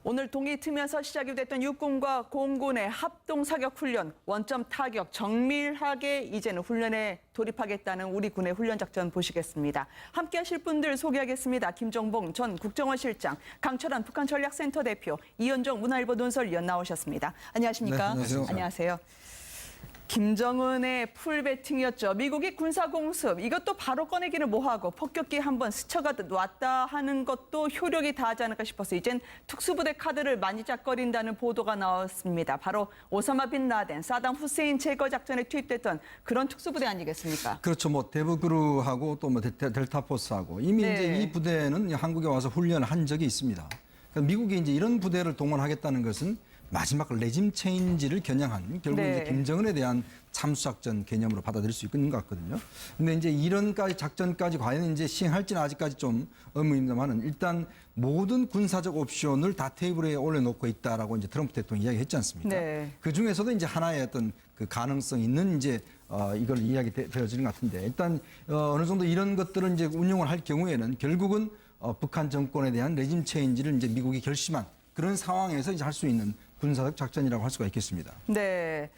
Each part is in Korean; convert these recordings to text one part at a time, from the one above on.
오늘 동이 트면서 시작이 됐던 육군과 공군의 합동사격훈련, 원점 타격 정밀하게 이제는 훈련에 돌입하겠다는 우리 군의 훈련작전 보시겠습니다. 함께 하실 분들 소개하겠습니다. 김정봉 전 국정원실장, 강철환 북한전략센터 대표, 이현종 문화일보 논설위원 나오셨습니다. 안녕하십니까? 네, 안녕하세요. 안녕하세요. 김정은의 풀배팅이었죠. 미국이 군사공습, 이것도 바로 꺼내기는 뭐하고 폭격기 한번 스쳐가듯 왔다 하는 것도 효력이 다하지 않을까 싶어서 이젠 특수부대 카드를 만지작거린다는 보도가 나왔습니다. 바로 오사마 빈 라덴, 사담 후세인 제거 작전에 투입됐던 그런 특수부대 아니겠습니까? 그렇죠. 뭐 대브그루하고 또 뭐 델타포스하고 이미 네. 이제 이 부대는 한국에 와서 훈련을 한 적이 있습니다. 그러니까 미국이 이제 이런 부대를 동원하겠다는 것은 마지막 레짐 체인지를 겨냥한 결국 네. 이제 김정은에 대한 참수작전 개념으로 받아들일 수 있는 것 같거든요. 근데 이제 이런까지 작전까지 과연 이제 시행할지는 아직까지 좀 의문입니다만은 일단 모든 군사적 옵션을 다 테이블에 올려놓고 있다라고 이제 트럼프 대통령이 이야기했지 않습니까? 네. 그 중에서도 이제 하나의 어떤 그 가능성 있는 이제 이걸 이야기되어지는 것 같은데 일단 어느 정도 이런 것들을 이제 운용을 할 경우에는 결국은 북한 정권에 대한 레짐 체인지를 이제 미국이 결심한 그런 상황에서 이제 할 수 있는 군사적 작전이라고 할 수가 있겠습니다. 네.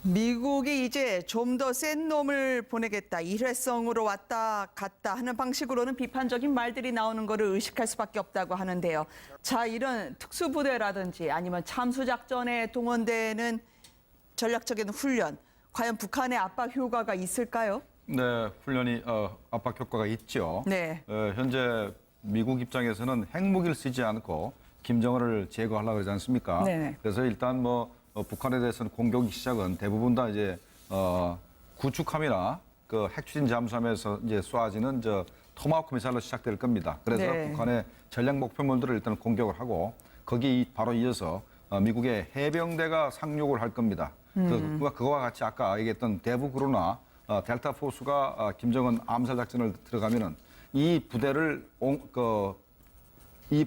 미국이 이제 좀 더 센 놈을 보내겠다, 일회성으로 왔다 갔다 하는 방식으로는 비판적인 말들이 나오는 거를 의식할 수밖에 없다고 하는데요. 자, 이런 특수부대라든지 아니면 참수작전에 동원되는 전략적인 훈련, 과연 북한의 압박 효과가 있을까요? 네, 훈련이 압박 효과가 있죠. 네. 현재 미국 입장에서는 핵무기를 쓰지 않고 김정은을 제거하려고 그러지 않습니까? 네네. 그래서 일단 뭐 북한에 대해서는 공격 시작은 대부분 다 이제 구축함이나 그 핵추진 잠수함에서 이제 쏘아지는 토마호크 미사일로 시작될 겁니다. 그래서 네. 북한의 전략 목표물들을 일단 공격을 하고 거기 바로 이어서 미국의 해병대가 상륙을 할 겁니다. 그거와 같이 아까 얘기했던 대북으로나 델타 포스가 김정은 암살 작전을 들어가면은 이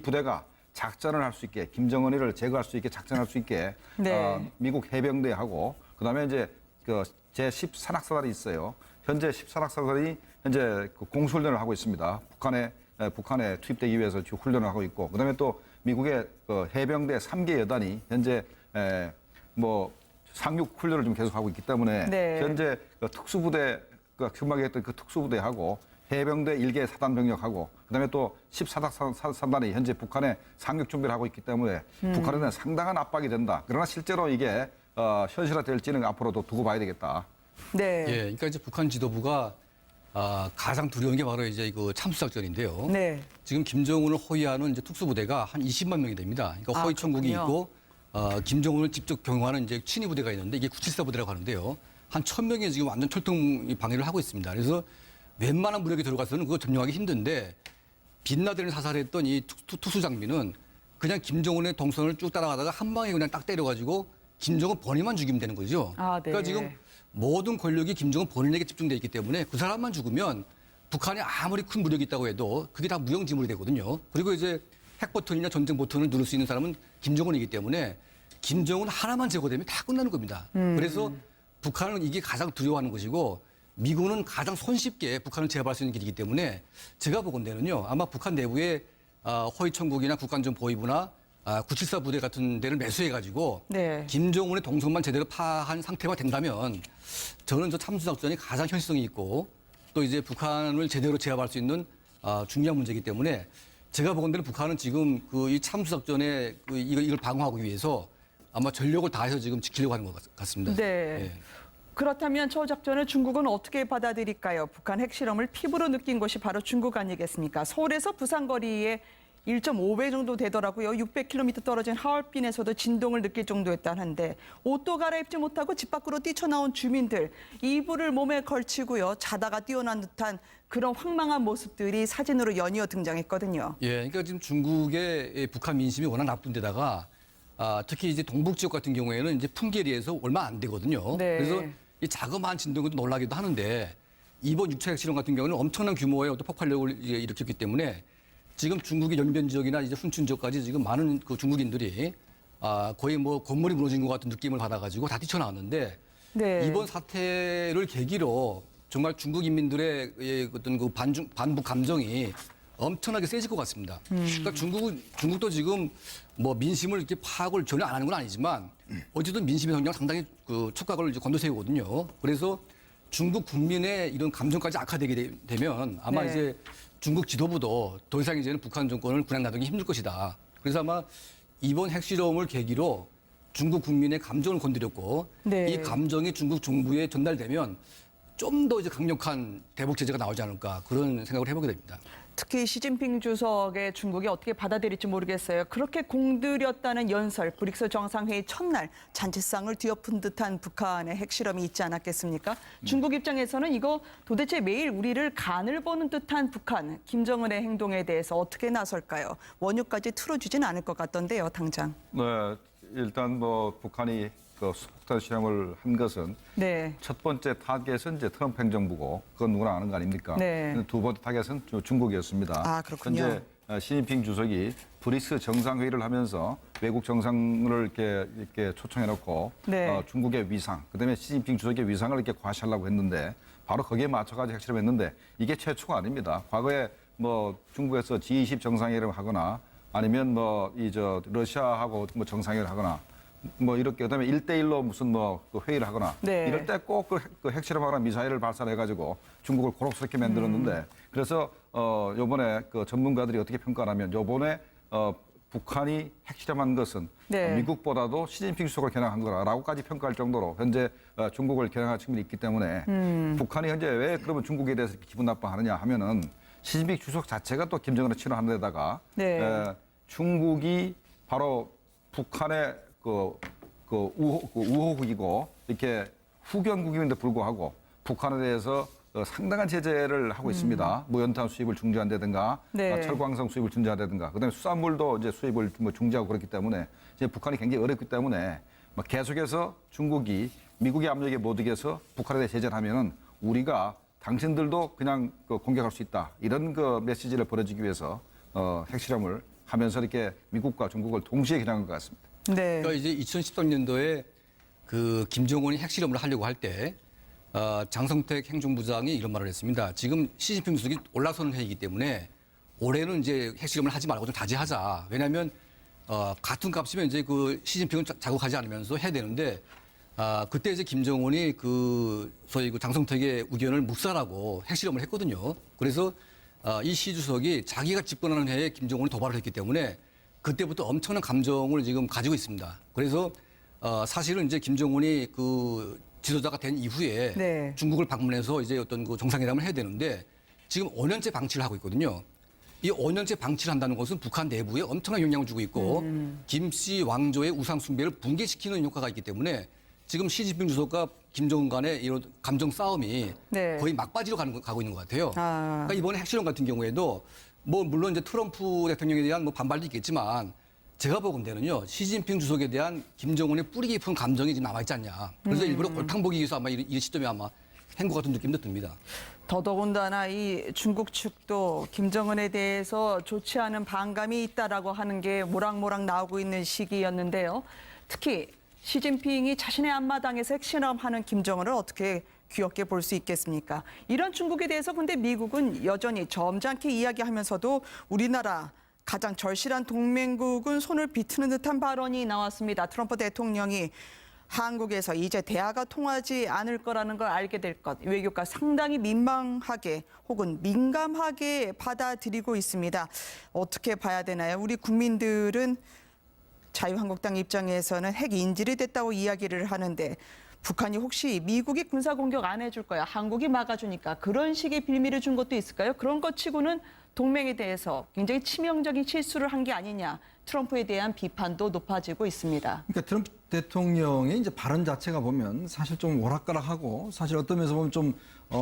부대가 작전을 할 수 있게 김정은이를 제거할 수 있게 작전할 수 있게 네. 미국 해병대하고 그다음에 이제 그 제10산악사단이 있어요. 현재 10산악사단이 현재 그 공수훈련을 하고 있습니다. 북한에 투입되기 위해서 지금 훈련을 하고 있고 그다음에 또 미국의 그 해병대 3개 여단이 현재 뭐 상륙 훈련을 좀 계속하고 있기 때문에 네. 현재 그 특수부대 그 금방 했던 그 특수부대하고 해병대 1개 사단 병력하고 그다음에 또 10사단이 현재 북한에 상륙 준비를 하고 있기 때문에 북한에 대한 상당한 압박이 된다. 그러나 실제로 이게 현실화될지는 앞으로도 두고 봐야 되겠다. 네. 예, 그러니까 이제 북한 지도부가 가장 두려운 게 바로 이제 그 참수작전인데요. 네. 지금 김정은을 호위하는 이제 특수부대가 한 20만 명이 됩니다. 그러니까 호위 천국이 그렇군요. 있고 김정은을 직접 경호하는 이제 친위 부대가 있는데 이게 974 부대라고 하는데요. 한 1,000명이 지금 완전 철통 방해를 하고 있습니다. 그래서 웬만한 무력이 들어가서는 그거 점령하기 힘든데 빈라덴을 사살했던 이 특수 장비는 그냥 김정은의 동선을 쭉 따라가다가 한 방에 그냥 딱 때려가지고 김정은 본인만 죽이면 되는 거죠. 아, 네. 그러니까 지금 모든 권력이 김정은 본인에게 집중돼 있기 때문에 그 사람만 죽으면 북한이 아무리 큰 무력이 있다고 해도 그게 다 무용지물이 되거든요. 그리고 이제 핵 버튼이나 전쟁 버튼을 누를 수 있는 사람은 김정은이기 때문에 김정은 하나만 제거되면 다 끝나는 겁니다. 그래서 북한은 이게 가장 두려워하는 것이고 미국은 가장 손쉽게 북한을 제압할 수 있는 길이기 때문에 제가 보건대는요 아마 북한 내부에 허위천국이나 국가안전보위부나 974 부대 같은 데를 매수해가지고 네. 김정은의 동선만 제대로 파한 상태가 된다면 저는 저 참수작전이 가장 현실성이 있고 또 이제 북한을 제대로 제압할 수 있는 중요한 문제이기 때문에 제가 보건대는 북한은 지금 그 이 참수작전에 이걸 방어하기 위해서 아마 전력을 다해서 지금 지키려고 하는 것 같습니다. 네. 예. 그렇다면 저 작전을 중국은 어떻게 받아들일까요? 북한 핵실험을 피부로 느낀 곳이 바로 중국 아니겠습니까? 서울에서 부산 거리에 1.5배 정도 되더라고요. 600km 떨어진 하얼빈에서도 진동을 느낄 정도였다는데 옷도 갈아입지 못하고 집 밖으로 뛰쳐나온 주민들, 이불을 몸에 걸치고요. 자다가 뛰어난 듯한 그런 황망한 모습들이 사진으로 연이어 등장했거든요. 예, 그러니까 지금 중국의 북한 민심이 워낙 나쁜 데다가 특히 이제 동북 지역 같은 경우에는 이제 풍계리에서 얼마 안 되거든요. 네. 그래서 이 자그마한 진동에도 놀라기도 하는데 이번 6차 핵실험 같은 경우는 엄청난 규모의 어떤 폭발력을 일으켰기 때문에 지금 중국의 연변 지역이나 이제 훈춘 지역까지 지금 많은 그 중국인들이 거의 뭐 건물이 무너진 것 같은 느낌을 받아가지고 다 뛰쳐나왔는데 네. 이번 사태를 계기로 정말 중국 인민들의 어떤 그 반북 감정이 엄청나게 세질 것 같습니다. 그러니까 중국도 지금 뭐 민심을 이렇게 파악을 전혀 안 하는 건 아니지만 어쨌든 민심의 성장 상당히 그 촉각을 이제 건너세우거든요. 그래서 중국 국민의 이런 감정까지 악화되게 되면 아마 네. 이제 중국 지도부도 더 이상 이제는 북한 정권을 그냥 놔두기 힘들 것이다. 그래서 아마 이번 핵실험을 계기로 중국 국민의 감정을 건드렸고 네. 이 감정이 중국 정부에 전달되면 좀 더 이제 강력한 대북 제재가 나오지 않을까 그런 생각을 해보게 됩니다. 특히 시진핑 주석의 중국이 어떻게 받아들일지 모르겠어요. 그렇게 공들였다는 연설, 브릭스 정상회의 첫날 잔치상을 뒤엎은 듯한 북한의 핵실험이 있지 않았겠습니까? 중국 입장에서는 이거 도대체 매일 우리를 간을 보는 듯한 북한, 김정은의 행동에 대해서 어떻게 나설까요? 원유까지 틀어주진 않을 것 같던데요, 당장. 네, 일단 뭐 북한이 그 수폭탄 실험을 한 것은 네. 첫 번째 타겟은 이제 트럼프 행정부고 그건 누구나 아는 거 아닙니까? 네. 두 번째 타겟은 중국이었습니다. 아, 그렇군요. 현재 시진핑 주석이 브릭스 정상회의를 하면서 외국 정상을 이렇게 초청해놓고 네. 중국의 위상, 그다음에 시진핑 주석의 위상을 이렇게 과시하려고 했는데 바로 거기에 맞춰가지고 핵실험했는데 이게 최초가 아닙니다. 과거에 뭐 중국에서 G20 정상회의를 하거나 아니면 뭐 러시아하고 뭐 정상회의를 하거나 뭐 이렇게 그다음에 1대1로 무슨 그 회의를 하거나 네. 이럴 때 꼭 그 핵실험하거나 미사일을 발사해가지고 중국을 고록스럽게 만들었는데 그래서 요번에 그 전문가들이 어떻게 평가하면 요번에 북한이 핵실험한 것은 네. 미국보다도 시진핑 주석을 겨냥한 거라고까지 평가할 정도로 현재 중국을 겨냥할 측면이 있기 때문에 북한이 현재 왜 그러면 중국에 대해서 이렇게 기분 나빠하느냐 하면은 시진핑 주석 자체가 또 김정은을 친화하는 데다가 네. 중국이 바로 북한의 우호국이고 이렇게 후견국임에도 불구하고 북한에 대해서 상당한 제재를 하고 있습니다. 무연탄 수입을 중지한다든가, 네. 철광성 수입을 중지한다든가, 그다음에 수산물도 이제 수입을 뭐 중지하고 그렇기 때문에 이제 북한이 굉장히 어렵기 때문에 계속해서 중국이 미국의 압력에 못 이겨서 북한에 대해 제재를 하면은 우리가 당신들도 그냥 공격할 수 있다 이런 그 메시지를 보내주기 위해서 핵실험을 하면서 이렇게 미국과 중국을 동시에 겨냥한 것 같습니다. 네. 그러니까 이제 2013년도에 그 김정은이 핵실험을 하려고 할 때 장성택 행정부장이 이런 말을 했습니다. 지금 시진핑 주석이 올라서는 해이기 때문에 올해는 이제 핵실험을 하지 말고 좀 다지하자. 왜냐하면 같은 값이면 이제 그 시진핑은 자국하지 않으면서 해야 되는데 그때 이제 김정은이 그 소위 그 장성택의 의견을 묵살하고 핵실험을 했거든요. 그래서 이 시 주석이 자기가 집권하는 해에 김정은이 도발을 했기 때문에 그때부터 엄청난 감정을 지금 가지고 있습니다. 그래서 사실은 이제 김정은이 그 지도자가 된 이후에 네. 중국을 방문해서 이제 어떤 그 정상회담을 해야 되는데 지금 5년째 방치를 하고 있거든요. 이 5년째 방치를 한다는 것은 북한 내부에 엄청난 영향을 주고 있고 김씨 왕조의 우상 숭배를 붕괴시키는 효과가 있기 때문에 지금 시진핑 주석과 김정은 간의 이런 감정 싸움이 네. 거의 막바지로 가고 있는 것 같아요. 아. 그러니까 이번에 핵실험 같은 경우에도 뭐 물론 이제 트럼프 대통령에 대한 뭐 반발도 있겠지만 제가 보건대는요 시진핑 주석에 대한 김정은의 뿌리 깊은 감정이 지금 남아 있지 않냐. 그래서 일부러 골탕 보기 위해서 아마 이 시점에 아마 한 것 같은 느낌도 듭니다. 더더군다나 이 중국 측도 김정은에 대해서 좋지 않은 반감이 있다라고 하는 게 모락모락 나오고 있는 시기였는데요. 특히 시진핑이 자신의 앞마당에서 핵실험하는 김정은을 어떻게 귀엽게 볼 수 있겠습니까? 이런 중국에 대해서 근데 미국은 여전히 점잖게 이야기하면서도 우리나라 가장 절실한 동맹국은 손을 비트는 듯한 발언이 나왔습니다. 트럼프 대통령이 한국에서 이제 대화가 통하지 않을 거라는 걸 알게 될 것, 외교가 상당히 민망하게 혹은 민감하게 받아들이고 있습니다. 어떻게 봐야 되나요? 우리 국민들은 자유한국당 입장에서는 핵 인질이 됐다고 이야기를 하는데 북한이 혹시 미국이 군사 공격 안 해줄 거야, 한국이 막아주니까 그런 식의 빌미를 준 것도 있을까요? 그런 것 치고는 동맹에 대해서 굉장히 치명적인 실수를 한 게 아니냐, 트럼프에 대한 비판도 높아지고 있습니다. 그러니까 트럼프 대통령의 이제 발언 자체가 보면 사실 좀 오락가락하고 사실 어떤 면에서 보면 좀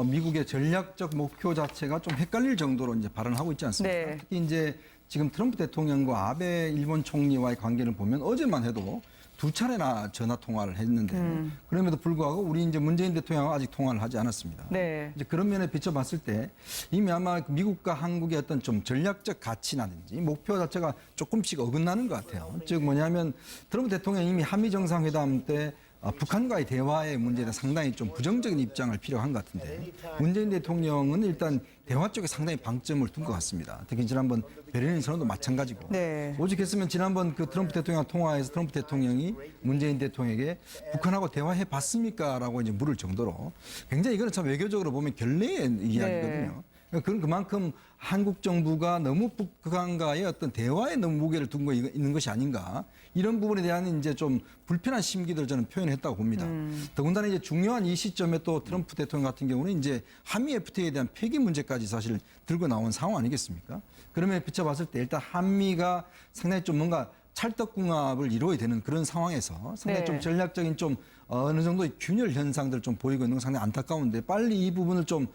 미국의 전략적 목표 자체가 좀 헷갈릴 정도로 이제 발언하고 있지 않습니까? 네. 특히 이제 지금 트럼프 대통령과 아베 일본 총리와의 관계를 보면 어제만 해도 2차례나 전화 통화를 했는데 그럼에도 불구하고 우리 이제 문재인 대통령하고 아직 통화를 하지 않았습니다. 네. 이제 그런 면에 비춰봤을 때 이미 아마 미국과 한국의 어떤 좀 전략적 가치라든지 목표 자체가 조금씩 어긋나는 것 같아요. 즉 뭐냐면 트럼프 대통령이 이미 한미 정상회담 때 북한과의 대화의 문제에 상당히 좀 부정적인 입장을 필요한 것 같은데 문재인 대통령은 일단 대화 쪽에 상당히 방점을 둔 것 같습니다. 특히 지난번 베를린 선언도 마찬가지고 네. 오죽했으면 지난번 그 트럼프 대통령 통화에서 트럼프 대통령이 문재인 대통령에게 북한하고 대화해 봤습니까? 라고 이제 물을 정도로 굉장히 이거는 참 외교적으로 보면 결례의 이야기거든요. 그건 그만큼 한국 정부가 너무 북한과의 어떤 대화에 너무 무게를 두고 있는 것이 아닌가 이런 부분에 대한 이제 좀 불편한 심기를 저는 표현했다고 봅니다. 더군다나 이제 중요한 이 시점에 또 트럼프 대통령 같은 경우는 이제 한미 FTA에 대한 폐기 문제까지 사실 들고 나온 상황 아니겠습니까? 그러면 비춰봤을 때 일단 한미가 상당히 좀 뭔가 찰떡궁합을 이루어야 되는 그런 상황에서 상당히 네. 좀 전략적인 좀 어느 정도의 균열 현상들 좀 보이고 있는 건 상당히 안타까운데 빨리 이 부분을 좀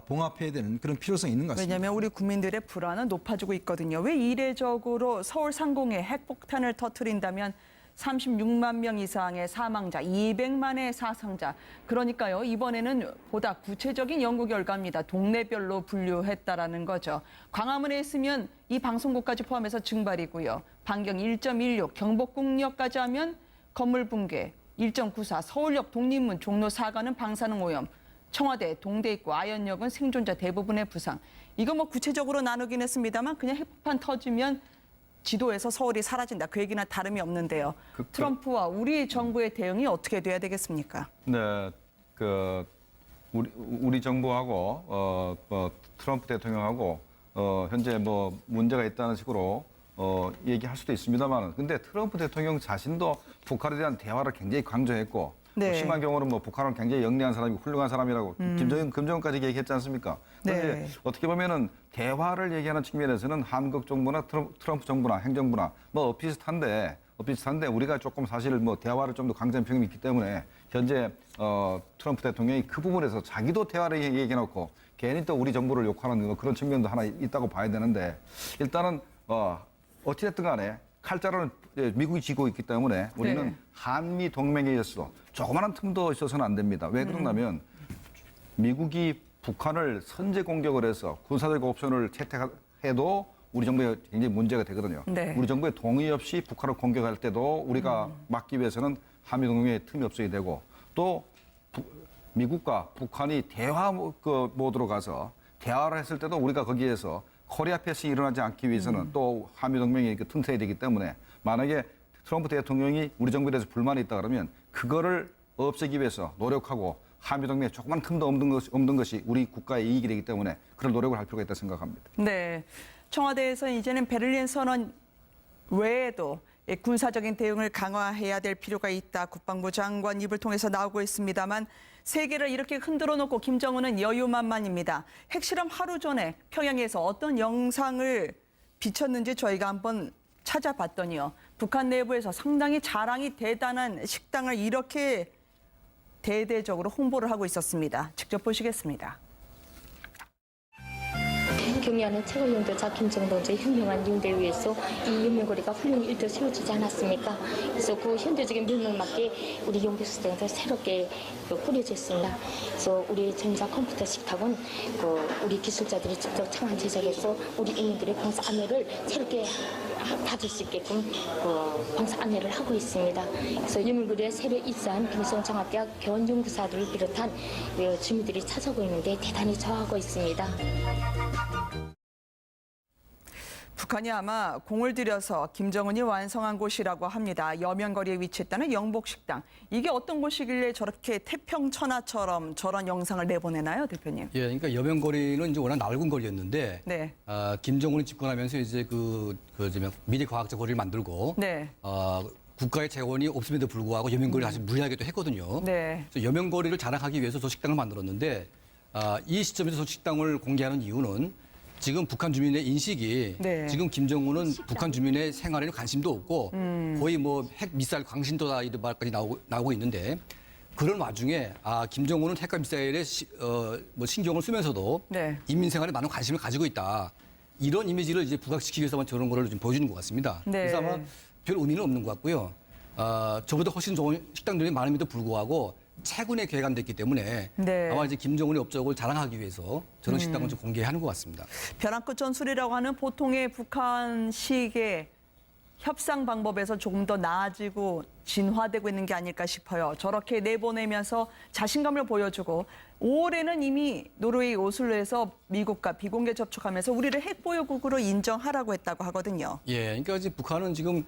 봉합해야 되는 그런 필요성이 있는 것 같습니다. 왜냐하면 우리 국민들의 불안은 높아지고 있거든요. 왜 이례적으로 서울 상공에 핵폭탄을 터뜨린다면 36만 명 이상의 사망자, 200만의 사상자. 그러니까요, 이번에는 보다 구체적인 연구 결과입니다. 동네별로 분류했다라는 거죠. 광화문에 있으면 이 방송국까지 포함해서 증발이고요. 반경 1.16, 경복궁역까지 하면 건물 붕괴, 1.94, 서울역 독립문, 종로 4가는 방사능 오염, 청와대, 동대 입구, 아현역은 생존자 대부분의 부상. 이거 뭐 구체적으로 나누긴 했습니다만 그냥 핵폭탄 터지면 지도에서 서울이 사라진다. 그 얘기는 다름이 없는데요. 트럼프와 우리 정부의 대응이 어떻게 돼야 되겠습니까? 네, 우리 정부하고 트럼프 대통령하고 현재 뭐 문제가 있다는 식으로 얘기할 수도 있습니다만, 근데 트럼프 대통령 자신도 북한에 대한 대화를 굉장히 강조했고, 네. 심한 경우는 뭐 북한은 굉장히 영리한 사람이고 훌륭한 사람이라고 김정은까지 얘기했지 않습니까? 그런데 네. 어떻게 보면은 대화를 얘기하는 측면에서는 한국 정부나 트럼프 정부나 행정부나 뭐 비슷한데 우리가 조금 사실 뭐 대화를 좀 더 강조한 평이 있기 때문에 현재 트럼프 대통령이 그 부분에서 자기도 대화를 얘기해놓고 괜히 또 우리 정부를 욕하는 그런 측면도 하나 있다고 봐야 되는데, 일단은 어찌됐든 간에 칼자루는 미국이 쥐고 있기 때문에 우리는 네. 한미 동맹에 있어서 조그마한 틈도 있어서는 안 됩니다. 왜 그러냐면 미국이 북한을 선제 공격을 해서 군사적 옵션을 채택해도 우리 정부에 굉장히 문제가 되거든요. 네. 우리 정부의 동의 없이 북한을 공격할 때도 우리가 막기 위해서는 한미 동맹에 틈이 없어야 되고, 또 미국과 북한이 대화 모드로 가서 대화를 했을 때도 우리가 거기에서 코리아 패싱이 일어나지 않기 위해서는 또 한미 동맹이 튼튼해야 되기 때문에, 만약에 트럼프 대통령이 우리 정부에 대해서 불만이 있다 그러면 그거를 없애기 위해서 노력하고 한미 동맹에 조그만 틈도 없는 것이 우리 국가의 이익이 되기 때문에 그런 노력을 할 필요가 있다고 생각합니다. 네. 청와대에서 이제는 베를린 선언 외에도 군사적인 대응을 강화해야 될 필요가 있다. 국방부 장관 입을 통해서 나오고 있습니다만 세계를 이렇게 흔들어 놓고 김정은은 여유만만입니다. 핵실험 하루 전에 평양에서 어떤 영상을 비쳤는지 저희가 한번 찾아봤더니요. 북한 내부에서 상당히 자랑이 대단한 식당을 이렇게 대대적으로 홍보를 하고 있었습니다. 직접 보시겠습니다. 경의하는 최고領導자 김정은 동지의 현명한 용대에 의해서 이 연명거리가 훌륭히 일도 세워지지 않았습니까? 그래서 그 현대적인 물물 맞게 우리 연구수단도 새롭게 꾸려져 있습니다. 그래서 우리 전자 컴퓨터 식탁은 우리 기술자들이 직접 창안 제작해서 우리 인민들의 방사 안내를 새롭게 받을 수 있게끔 방사 안내를 하고 있습니다. 그래서 연명거리에 새로 입사한 김성장학대학 교원연구사들을 비롯한 주민들이 찾아오고 있는데 대단히 좋아하고 있습니다. 북한이 아마 공을 들여서 김정은이 완성한 곳이라고 합니다. 여명거리에 위치했다는 영복식당. 이게 어떤 곳이길래 저렇게 태평천하처럼 저런 영상을 내보내나요, 대표님? 예, 그러니까 여명거리는 이제 워낙 넓은 거리였는데, 네. 김정은이 집권하면서 이제 미래 과학적 거리를 만들고, 네. 국가의 재원이 없음에도 불구하고 여명거리를 아주 무리하게 또 했거든요. 네. 그래서 여명거리를 자랑하기 위해서 저 식당을 만들었는데, 이 시점에서 저 식당을 공개하는 이유는 지금 북한 주민의 인식이 네. 지금 김정은은 북한 주민의 생활에는 관심도 없고 거의 뭐 핵 미사일 광신도다 이런 말까지 나오고 있는데, 그런 와중에 김정은은 핵과 미사일에 신경을 쓰면서도 네. 인민 생활에 많은 관심을 가지고 있다. 이런 이미지를 이제 부각시키기 위해서만 저런 거를 좀 보여주는 것 같습니다. 네. 그래서 아마 별 의미는 없는 것 같고요. 저보다 훨씬 좋은 식당들이 많음에도 불구하고 최근에 개관됐기 때문에 네. 아마 이제 김정은의 업적을 자랑하기 위해서 저런 식당을 좀 공개하는 것 같습니다. 벼랑끝 전술이라고 하는 보통의 북한식의 협상 방법에서 조금 더 나아지고 진화되고 있는 게 아닐까 싶어요. 저렇게 내보내면서 자신감을 보여주고 5월에는 이미 노르웨이 오슬로에서 미국과 비공개 접촉하면서 우리를 핵보유국으로 인정하라고 했다고 하거든요. 예, 그러니까 이제 북한은 지금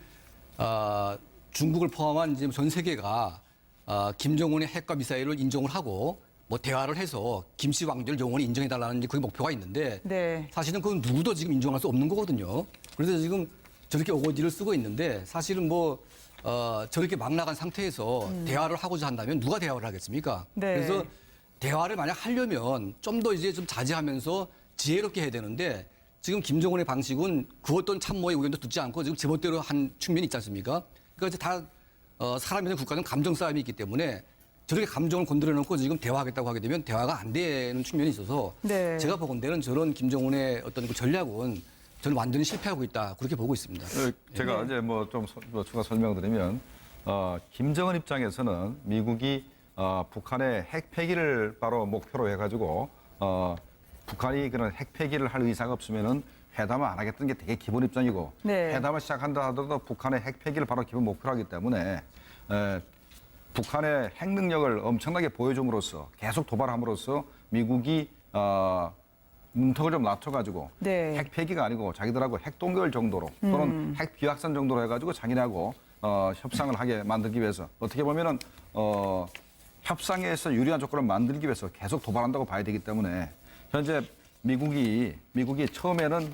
중국을 포함한 이제 전 세계가 김정은의 핵과 미사일을 인정을 하고 뭐 대화를 해서 김씨 왕조를 영원히 인정해달라는 이제 그게 목표가 있는데 네. 사실은 그건 누구도 지금 인정할 수 없는 거거든요. 그래서 지금 저렇게 어거지를 쓰고 있는데 사실은 뭐 저렇게 막 나간 상태에서 대화를 하고자 한다면 누가 대화를 하겠습니까? 네. 그래서 대화를 만약 하려면 좀 더 이제 좀 자제하면서 지혜롭게 해야 되는데 지금 김정은의 방식은 그 어떤 참모의 의견도 듣지 않고 지금 제멋대로 한 측면이 있지 않습니까? 그러니까 이제 다 사람이든 국가는 감정 싸움이 있기 때문에 저렇게 감정을 건드려 놓고 지금 대화하겠다고 하게 되면 대화가 안 되는 측면이 있어서 네. 제가 보건대는 저런 김정은의 어떤 그 전략은 저는 완전히 실패하고 있다 그렇게 보고 있습니다. 제가 이제 뭐 좀 추가 설명드리면 김정은 입장에서는 미국이 북한의 핵 폐기를 바로 목표로 해가지고 북한이 그런 핵 폐기를 할 의사가 없으면은 회담을 안 하겠다는 게 되게 기본 입장이고 네. 회담을 시작한다 하더라도 북한의 핵 폐기를 바로 기본 목표로 하기 때문에 북한의 핵 능력을 엄청나게 보여줌으로써 계속 도발함으로써 미국이 문턱을 좀 낮춰가지고 네. 핵 폐기가 아니고 자기들하고 핵 동결 정도로 또는 핵 비확산 정도로 해가지고 자기네하고 협상을 하게 만들기 위해서 어떻게 보면은 협상에서 유리한 조건을 만들기 위해서 계속 도발한다고 봐야 되기 때문에 현재 미국이 처음에는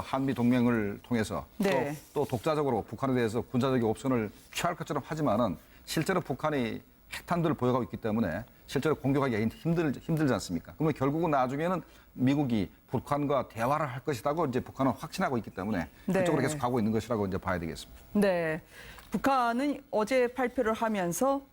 한미 동맹을 통해서 네. 또 독자적으로 북한에 대해서 군사적인 옵션을 취할 것처럼 하지만은 실제로 북한이 핵탄두를 보유하고 있기 때문에 실제로 공격하기가 힘들지 않습니까? 그러면 결국은 나중에는 미국이 북한과 대화를 할 것이라고 이제 북한은 확신하고 있기 때문에 네. 그쪽으로 계속 가고 있는 것이라고 이제 봐야 되겠습니다. 네. 북한은 어제 발표를 하면서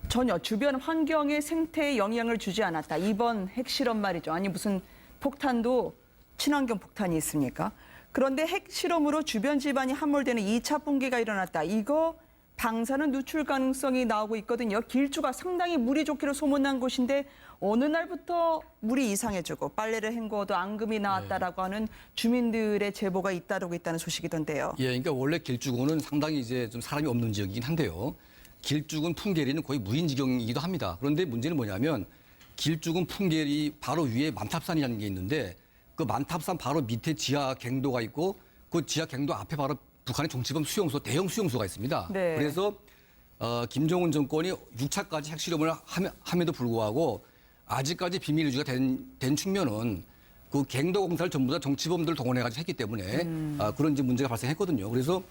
전혀 주변 환경의 생태에 영향을 주지 않았다. 이번 핵실험 말이죠. 아니 무슨 폭탄도 친환경 폭탄이 있습니까? 그런데 핵실험으로 주변 집안이 함몰되는 2차 붕괴가 일어났다. 이거 방사능 누출 가능성이 나오고 있거든요. 길주가 상당히 물이 좋기로 소문난 곳인데 어느 날부터 물이 이상해지고 빨래를 헹구어도 앙금이 나왔다라고 하는 주민들의 제보가 잇따르고 있다는 소식이던데요. 예, 그러니까 원래 길주군은 상당히 이제 좀 사람이 없는 지역이긴 한데요. 길주군 풍계리는 거의 무인지경이기도 합니다. 그런데 문제는 뭐냐면 길주군 풍계리 바로 위에 만탑산이라는 게 있는데 그 만탑산 바로 밑에 지하 갱도가 있고 그 지하 갱도 앞에 바로 북한의 정치범 수용소, 대형 수용소가 있습니다. 네. 그래서 김정은 정권이 6차까지 핵실험을 함에도 불구하고 아직까지 비밀 유지가 된 측면은 그 갱도 공사를 전부 다 정치범들을 동원해가지고 했기 때문에 그런 이제 문제가 발생했거든요. 그래서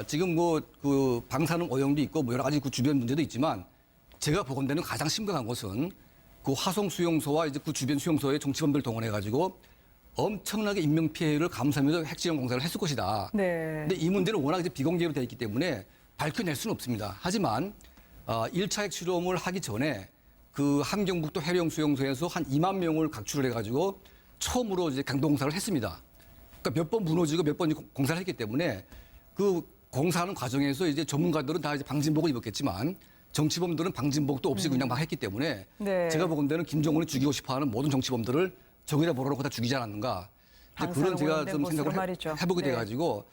지금 뭐 그 방사능 오염도 있고 뭐 여러 가지 그 주변 문제도 있지만 제가 보건대는 가장 심각한 것은 그 화성 수용소와 이제 그 주변 수용소에 정치범들을 동원해가지고 엄청나게 인명 피해를 감수하면서 핵실험 공사를 했을 것이다. 네. 근데 이 문제는 워낙 이제 비공개로 되어 있기 때문에 밝혀낼 수는 없습니다. 하지만 1차 핵실험을 하기 전에 그 함경북도 해령 수용소에서 한 2만 명을 각출을 해가지고 처음으로 이제 강도 공사를 했습니다. 그러니까 몇 번 무너지고 몇 번 공사를 했기 때문에 그 공사하는 과정에서 이제 전문가들은 다 이제 방진복을 입었겠지만 정치범들은 방진복도 없이 그냥 막 했기 때문에 네. 제가 보건대는 김정은이 죽이고 싶어하는 모든 정치범들을 저기다 몰아놓고 다 죽이지 않았는가. 이제 그런 방사능 제가 오염된 좀 모습으로 생각을 말이죠. 해보게 네. 돼가지고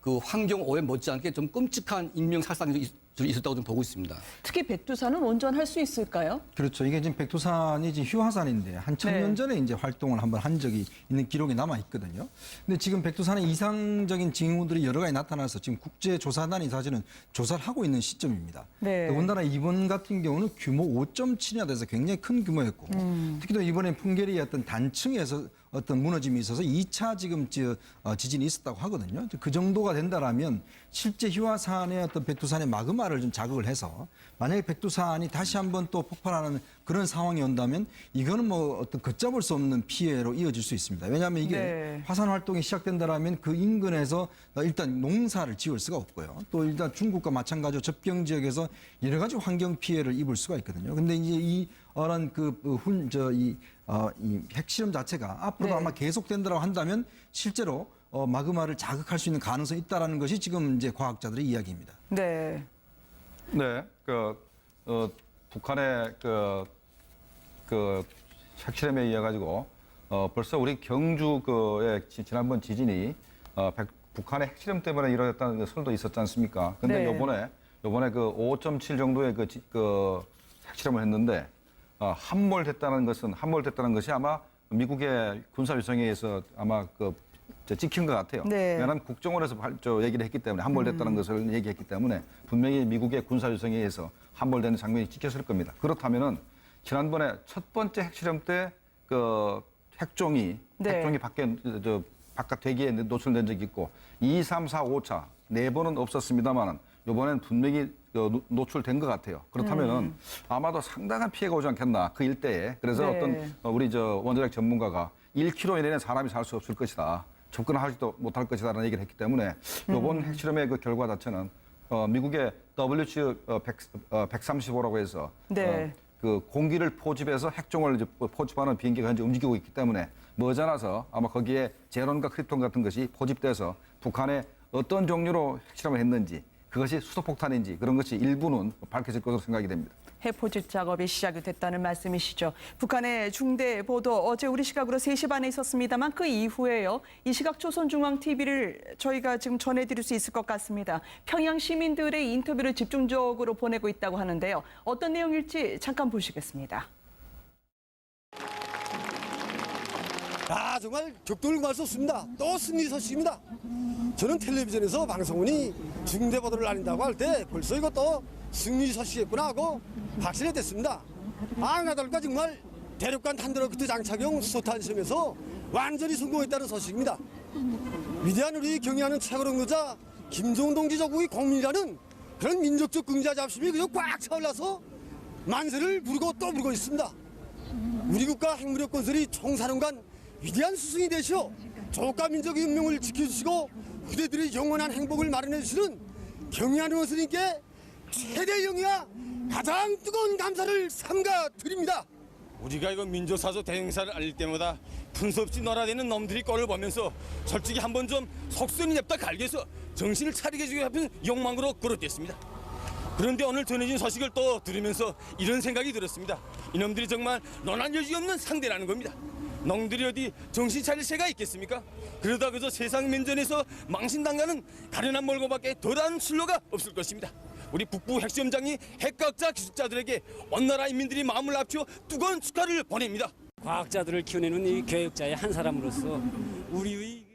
그 환경 오염 못지않게 좀 끔찍한 인명 살상이 있었다고 좀 보고 있습니다. 특히 백두산은 온전할 수 있을까요? 그렇죠. 이게 지금 백두산이 지금 휴화산인데 한 1000년 네. 전에 이제 활동을 한번 한 적이 있는 기록이 남아 있거든요. 근데 지금 백두산에 이상적인 징후들이 여러 가지 나타나서 지금 국제조사단이 사실은 조사를 하고 있는 시점입니다. 네. 더군다나 이번 같은 경우는 규모 5.7이나 돼서 굉장히 큰 규모였고 특히 또 이번에 풍계리의 어떤 단층에서 어떤 무너짐이 있어서 2차 지금 지진이 있었다고 하거든요. 그 정도가 된다라면 실제 휴화산의 어떤 백두산의 마그마를 좀 자극을 해서 만약에 백두산이 다시 한번 또 폭발하는 그런 상황이 온다면 이거는 뭐 어떤 걷잡을 수 없는 피해로 이어질 수 있습니다. 왜냐하면 이게 네. 화산 활동이 시작된다라면 그 인근에서 일단 농사를 지을 수가 없고요. 또 일단 중국과 마찬가지로 접경 지역에서 여러 가지 환경 피해를 입을 수가 있거든요. 근데 이제 이런 이 핵실험 자체가 앞으로도 네. 아마 계속된다고 한다면 실제로 마그마를 자극할 수 있는 가능성이 있다라는 것이 지금 이제 과학자들의 이야기입니다. 네. 네, 북한의 그 핵실험에 의해 가지고 벌써 우리 경주의 지난번 지진이 북한의 핵실험 때문에 이뤄졌다는 그 설도 있었지 않습니까? 근데 네. 요번에 그 5.7 정도의 그 핵실험을 했는데 함몰됐다는 것이 아마 미국의 군사위성회에서 아마 찍힌 것 같아요. 네. 왜냐하면 국정원에서 얘기를 했기 때문에 함몰됐다는 것을 얘기했기 때문에 분명히 미국의 군사위성회에서 함몰되는 장면이 찍혔을 겁니다. 그렇다면은 지난번에 첫 번째 핵실험 때 그 핵종이 바깥 대기에 노출된 적이 있고 2, 3, 4, 5차 4번은 없었습니다만은 이번엔 분명히 노출된 것 같아요. 그렇다면은 아마도 상당한 피해가 오지 않겠나 그 일대에. 그래서 네. 어떤 우리 원자력 전문가가 1km 이내에 사람이 살 수 없을 것이다. 접근하지도 못할 것이다라는 얘기를 했기 때문에 이번 핵실험의 그 결과 자체는 미국의 WH 135라고 해서 네. 그 공기를 포집해서 핵종을 이제 포집하는 비행기가 현재 움직이고 있기 때문에 머지않아서 아마 거기에 제론과 크립톤 같은 것이 포집돼서 북한에 어떤 종류로 핵실험을 했는지 그것이 수소폭탄인지 그런 것이 일부는 밝혀질 것으로 생각이 됩니다. 해포집 작업이 시작이 됐다는 말씀이시죠. 북한의 중대 보도 어제 우리 시각으로 3시 반에 있었습니다만 그 이후에요. 이 시각 조선중앙TV를 저희가 지금 전해드릴 수 있을 것 같습니다. 평양 시민들의 인터뷰를 집중적으로 보내고 있다고 하는데요. 어떤 내용일지 잠깐 보시겠습니다. 정말 격돌 구할 수 없습니다. 또 승리 소식입니다. 저는 텔레비전에서 방송은이 중대 보도를 알린다고 할 때 벌써 이것도 승리 소식이었구나 하고 확신이 됐습니다. 나달까 정말 대륙간 탄도로켓 장착용 수소탄 시험에서 완전히 성공했다는 소식입니다. 위대한 우리 경의하는 최고 령도자 김정은 동지 조국의 공민이라는 그런 민족적 긍자 잡심이 그저 꽉 차올라서 만세를 부르고 또 부르고 있습니다. 우리 국가 핵무력 건설이 총사령관 위대한 스승이 되시어 조국과 민족의 운명을 지켜주시고 후대들의 영원한 행복을 마련해 주시는 경의하는 원수님께 최대 영예와 가장 뜨거운 감사를 삼가 드립니다. 우리가 이거 민족사조 대행사를 알릴 때마다 분수 없이 놀아대는 놈들이 꼴을 보면서 솔직히 한번 좀 속선이 냅다 갈겨서 정신을 차리게 해주기 하는 욕망으로 그릇됐습니다. 그런데 오늘 전해진 소식을 또 들으면서 이런 생각이 들었습니다. 이놈들이 정말 논할 여지 없는 상대라는 겁니다. 놈들이 어디 정신 차릴 새가 있겠습니까? 그러다 그저 세상 면전에서 망신당하는 가련한 몰고밖에 덜한 출로가 없을 것입니다. 우리 북부 핵시험장이 핵과학자 기술자들에게 온 나라 인민들이 마음을 합쳐 뜨거운 축하를 보냅니다. 과학자들을 키워내는 이 교육자의 한 사람으로서 우리의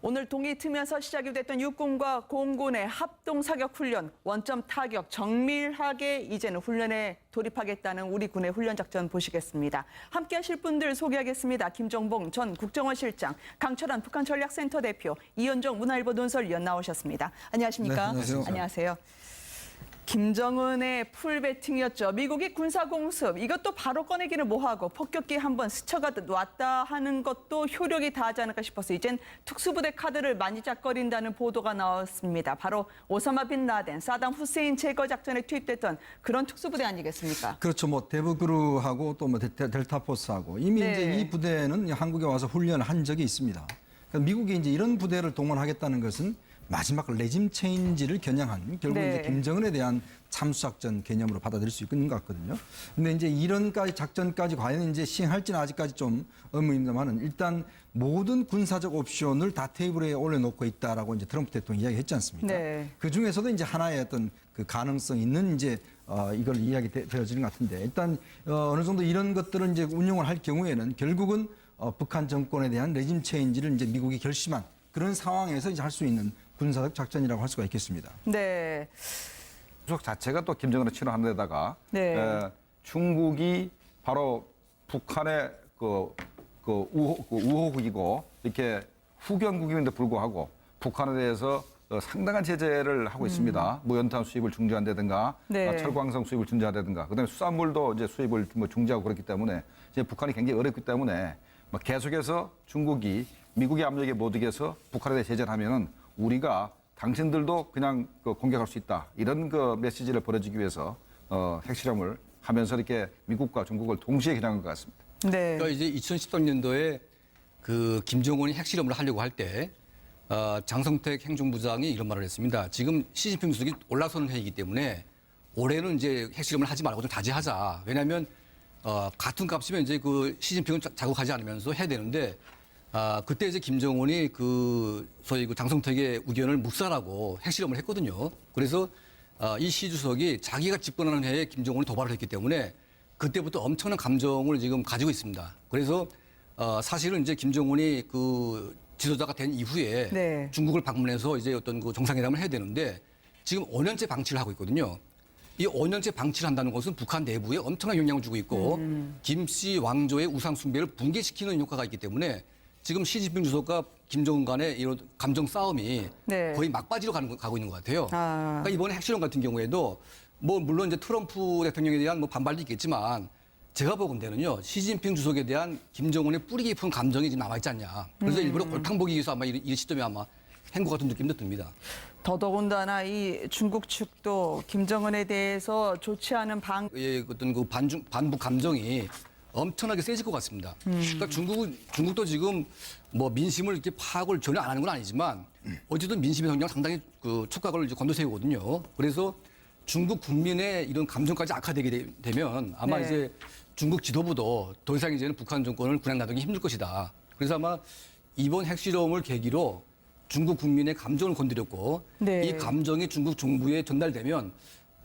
오늘 동해 트면서 시작이 됐던 육군과 공군의 합동 사격 훈련, 원점 타격 정밀하게 이제는 훈련에 돌입하겠다는 우리 군의 훈련 작전 보시겠습니다. 함께 하실 분들 소개하겠습니다. 김정봉 전 국정원 실장, 강철환 북한 전략센터 대표, 이현정 문화일보 논설위원 나오셨습니다. 안녕하십니까? 네, 안녕하세요. 안녕하세요. 김정은의 풀배팅이었죠. 미국이 군사공습, 이것도 바로 꺼내기는 뭐하고 폭격기 한번 스쳐가듯 왔다 하는 것도 효력이 다하지 않을까 싶어서 이젠 특수부대 카드를 만지작거린다는 보도가 나왔습니다. 바로 오사마 빈 라덴, 사담 후세인 제거 작전에 투입됐던 그런 특수부대 아니겠습니까? 그렇죠. 뭐 대브그루하고 또 뭐 델타포스하고 이미 네. 이제 이 부대는 한국에 와서 훈련을 한 적이 있습니다. 그러니까 미국이 이제 이런 부대를 동원하겠다는 것은 마지막 레짐 체인지를 겨냥한 결국 네. 이제 김정은에 대한 참수작전 개념으로 받아들일 수 있는 것 같거든요. 근데 이제 이런까지 작전까지 과연 이제 시행할지는 아직까지 좀 의문입니다만은 일단 모든 군사적 옵션을 다 테이블에 올려놓고 있다라고 이제 트럼프 대통령이 이야기했지 않습니까? 네. 그 중에서도 이제 하나의 어떤 그 가능성 있는 이제 이걸 이야기 되어지는 것 같은데 일단 어느 정도 이런 것들을 이제 운용을 할 경우에는 결국은 북한 정권에 대한 레짐 체인지를 이제 미국이 결심한 그런 상황에서 이제 할 수 있는 군사적 작전이라고 할 수가 있겠습니다. 네. 족 자체가 또 김정은을 치료하는 데다가 네. 중국이 바로 북한의 우호국이고 이렇게 후견국임에도 불구하고 북한에 대해서 상당한 제재를 하고 있습니다. 무연탄 수입을 중지한다든가, 네. 철광성 수입을 중지한다든가, 그다음에 수산물도 이제 수입을 중지하고 그렇기 때문에 이제 북한이 굉장히 어렵기 때문에 계속해서 중국이 미국의 압력에 못 이겨서 북한에 대해 제재를 하면은 우리가 당신들도 그냥 그 공격할 수 있다. 이런 그 메시지를 보내주기 위해서 핵실험을 하면서 이렇게 미국과 중국을 동시에 겨냥한 것 같습니다. 네. 그러니까 이제 2013년도에 그 김정은이 핵실험을 하려고 할 때 장성택 행정부장이 이런 말을 했습니다. 지금 시진핑 주석이 올라서는 해이기 때문에 올해는 이제 핵실험을 하지 말고 좀 자제하자. 왜냐하면 같은 값이면 이제 그 시진핑은 자극하지 않으면서 해야 되는데 그때 이제 김정은이 그 소위 그 장성택의 의견을 묵살하고 핵실험을 했거든요. 그래서 이 시 주석이 자기가 집권하는 해에 김정은이 도발을 했기 때문에 그때부터 엄청난 감정을 지금 가지고 있습니다. 그래서 사실은 이제 김정은이 그 지도자가 된 이후에 네. 중국을 방문해서 이제 어떤 그 정상회담을 해야 되는데 지금 5년째 방치를 하고 있거든요. 이 5년째 방치를 한다는 것은 북한 내부에 엄청난 영향을 주고 있고 김씨 왕조의 우상 숭배를 붕괴시키는 효과가 있기 때문에 지금 시진핑 주석과 김정은 간의 이런 감정 싸움이 네. 거의 막바지로 가고 있는 것 같아요. 아. 그러니까 이번에 핵실험 같은 경우에도 뭐 물론 이제 트럼프 대통령에 대한 뭐 반발도 있겠지만 제가 보건대는요 시진핑 주석에 대한 김정은의 뿌리 깊은 감정이 지금 남아 있지 않냐. 그래서 일부러 골탕 보기 위해서 아마 이 시점에 아마 한 것 같은 느낌도 듭니다. 더더군다나 이 중국 측도 김정은에 대해서 좋지 않은 예, 어떤 그 반북 감정이 엄청나게 세질 것 같습니다. 그러니까 중국도 지금 뭐 민심을 이렇게 파악을 전혀 안 하는 건 아니지만 어쨌든 민심의 성장 상당히 그 촉각을 이제 건너세우거든요. 그래서 중국 국민의 이런 감정까지 악화되게 되면 아마 네. 이제 중국 지도부도 더 이상 이제는 북한 정권을 그냥 놔두기 힘들 것이다. 그래서 아마 이번 핵실험을 계기로 중국 국민의 감정을 건드렸고 네. 이 감정이 중국 정부에 전달되면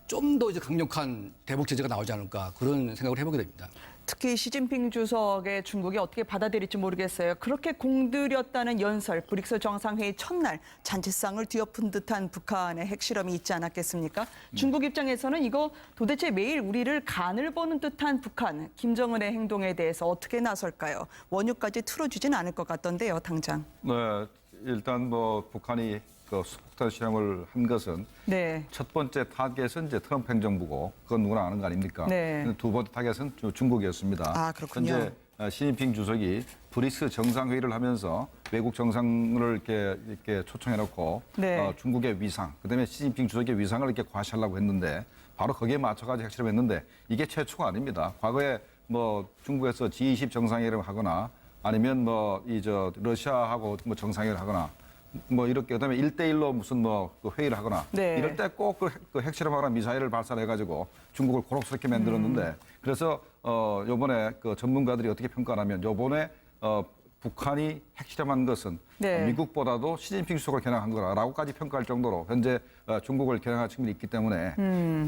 좀 더 이제 강력한 대북 제재가 나오지 않을까 그런 생각을 해보게 됩니다. 특히 시진핑 주석의 중국이 어떻게 받아들일지 모르겠어요. 그렇게 공들였다는 연설, 브릭스 정상회의 첫날 잔치상을 뒤엎은 듯한 북한의 핵실험이 있지 않았겠습니까? 중국 입장에서는 이거 도대체 매일 우리를 간을 보는 듯한 북한, 김정은의 행동에 대해서 어떻게 나설까요? 원유까지 틀어주진 않을 것 같던데요, 당장. 네, 일단 뭐 북한이 그 수폭탄 실험을 한 것은 네. 첫 번째 타겟은 이제 트럼프 행정부고 그건 누구나 아는 거 아닙니까? 네. 두 번째 타겟은 중국이었습니다. 아, 그렇군요. 현재 시진핑 주석이 브릭스 정상회의를 하면서 외국 정상을 이렇게 초청해놓고 네. 중국의 위상, 그다음에 시진핑 주석의 위상을 이렇게 과시하려고 했는데 바로 거기에 맞춰가지고 핵실험했는데 이게 최초가 아닙니다. 과거에 뭐 중국에서 G20 정상회의를 하거나 아니면 뭐 러시아하고 뭐 정상회의를 하거나 뭐 이렇게 그다음에 1대1로 무슨 뭐 그 회의를 하거나 네. 이럴 때 꼭 그 핵실험하거나 미사일을 발사해가지고 중국을 곤혹스럽게 만들었는데 그래서 요번에 그 전문가들이 어떻게 평가하면 요번에 북한이 핵실험한 것은 네. 미국보다도 시진핑 주석을 겨냥한 거라고까지 평가할 정도로 현재 중국을 겨냥한 측면이 있기 때문에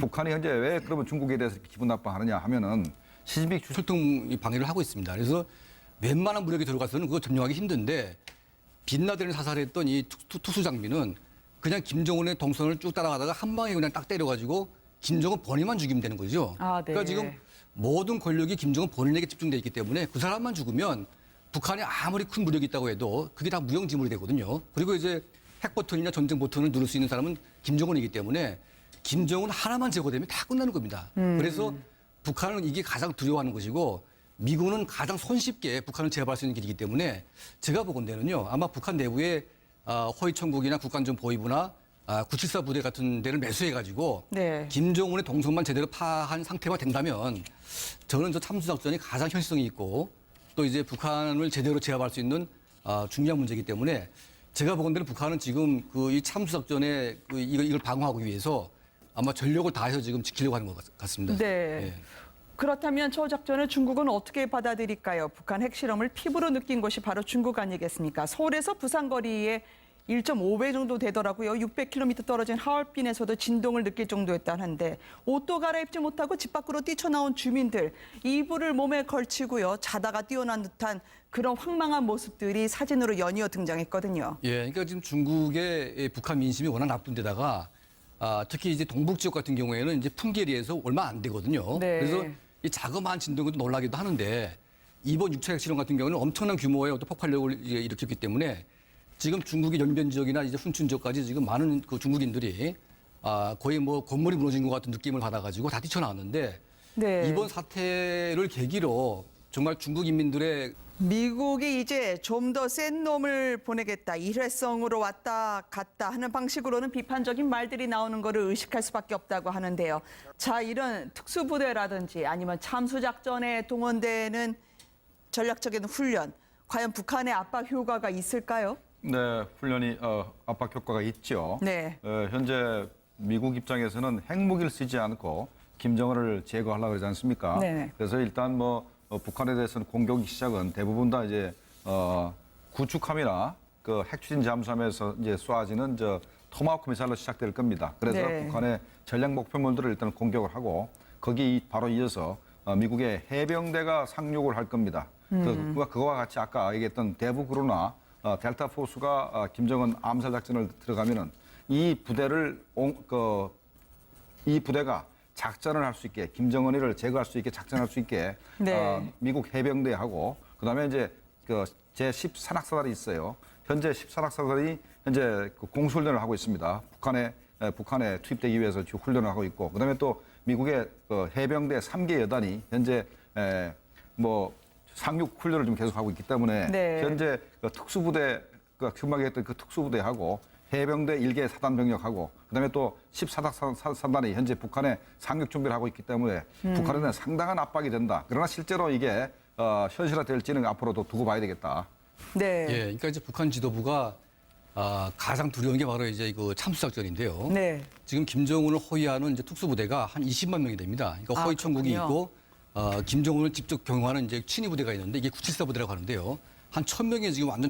북한이 현재 왜 그러면 중국에 대해서 이렇게 기분 나빠하느냐 하면은 시진핑 주석 소통 방해를 하고 있습니다. 그래서 웬만한 무력이 들어가서는 그거 점령하기 힘든데 빈라덴을 사살했던 이 투수 장비는 그냥 김정은의 동선을 쭉 따라가다가 한 방에 그냥 딱 때려가지고 김정은 본인만 죽이면 되는 거죠. 아, 네. 그러니까 지금 모든 권력이 김정은 본인에게 집중돼 있기 때문에 그 사람만 죽으면 북한이 아무리 큰 무력이 있다고 해도 그게 다 무용지물이 되거든요. 그리고 이제 핵 버튼이나 전쟁 버튼을 누를 수 있는 사람은 김정은이기 때문에 김정은 하나만 제거되면 다 끝나는 겁니다. 그래서 북한은 이게 가장 두려워하는 것이고 미군은 가장 손쉽게 북한을 제압할 수 있는 길이기 때문에 제가 보건대는요 아마 북한 내부에 허위천국이나 국가안전보위부나 974 부대 같은 데를 매수해가지고 네. 김정은의 동선만 제대로 파악한 상태가 된다면 저는 저 참수작전이 가장 현실성이 있고 또 이제 북한을 제대로 제압할 수 있는 중요한 문제이기 때문에 제가 보건대는 북한은 지금 그 이 참수작전에 이걸 방어하기 위해서 아마 전력을 다해서 지금 지키려고 하는 것 같습니다. 네. 예. 그렇다면 초작전을 중국은 어떻게 받아들일까요? 북한 핵실험을 피부로 느낀 곳이 바로 중국 아니겠습니까? 서울에서 부산 거리에 1.5배 정도 되더라고요. 600km 떨어진 하얼빈에서도 진동을 느낄 정도였다는데 옷도 갈아입지 못하고 집 밖으로 뛰쳐나온 주민들 이불을 몸에 걸치고요. 자다가 뛰어난 듯한 그런 황망한 모습들이 사진으로 연이어 등장했거든요. 예, 그러니까 지금 중국의 북한 민심이 워낙 나쁜 데다가 특히 이제 동북 지역 같은 경우에는 이제 풍계리에서 얼마 안 되거든요. 네. 그래서 이 자그마한 진동에도 놀라기도 하는데 이번 6차 핵실험 같은 경우는 엄청난 규모의 어떤 폭발력을 일으켰기 때문에 지금 중국의 연변 지역이나 이제 훈춘 지역까지 지금 많은 그 중국인들이 거의 뭐 건물이 무너진 것 같은 느낌을 받아가지고 다 뛰쳐나왔는데 네. 이번 사태를 계기로 정말 중국 인민들의 미국이 이제 좀 더 센 놈을 보내겠다, 일회성으로 왔다 갔다 하는 방식으로는 비판적인 말들이 나오는 거를 의식할 수밖에 없다고 하는데요. 자, 이런 특수부대라든지 아니면 참수작전에 동원되는 전략적인 훈련, 과연 북한의 압박 효과가 있을까요? 네, 훈련이 압박 효과가 있죠. 네. 현재 미국 입장에서는 핵무기를 쓰지 않고 김정은을 제거하려고 그러지 않습니까? 네. 그래서 일단 북한에 대해서는 공격 시작은 대부분 다 이제 구축함이나 그 핵추진 잠수함에서 이제 쏘아지는 토마호크 미사일로 시작될 겁니다. 그래서 네. 북한의 전략 목표물들을 일단 공격을 하고 거기 바로 이어서 미국의 해병대가 상륙을 할 겁니다. 그거와 같이 아까 얘기했던 대북으로나 델타 포스가 김정은 암살 작전을 들어가면은 이 부대가 작전을 할 수 있게, 김정은이를 제거할 수 있게 작전할 수 있게 네. 미국 해병대하고 그다음에 이제 제10산악사단이 있어요. 현재 10산악사단이 현재 공수훈련을 하고 있습니다. 북한에 투입되기 위해서 지금 훈련을 하고 있고, 그다음에 또 미국의 해병대 3개 여단이 현재 상륙 훈련을 좀 계속하고 있기 때문에 네. 현재 특수부대, 금방 했던 그 특수부대하고 해병대 1개 사단 병력하고 그다음에 또 10사단이 현재 북한에 상륙 준비를 하고 있기 때문에 북한에는 상당한 압박이 된다. 그러나 실제로 이게 현실화될지는 앞으로도 두고 봐야 되겠다. 네. 예, 그러니까 이제 북한 지도부가 가장 두려운 게 바로 이제 그 참수작전인데요. 네. 지금 김정은을 호위하는 이제 특수부대가 한 20만 명이 됩니다. 그러니까 호위 천국이 그렇군요. 있고 김정은을 직접 경호하는 이제 친위 부대가 있는데 이게 974 부대라고 하는데요. 한 1,000명이 지금 완전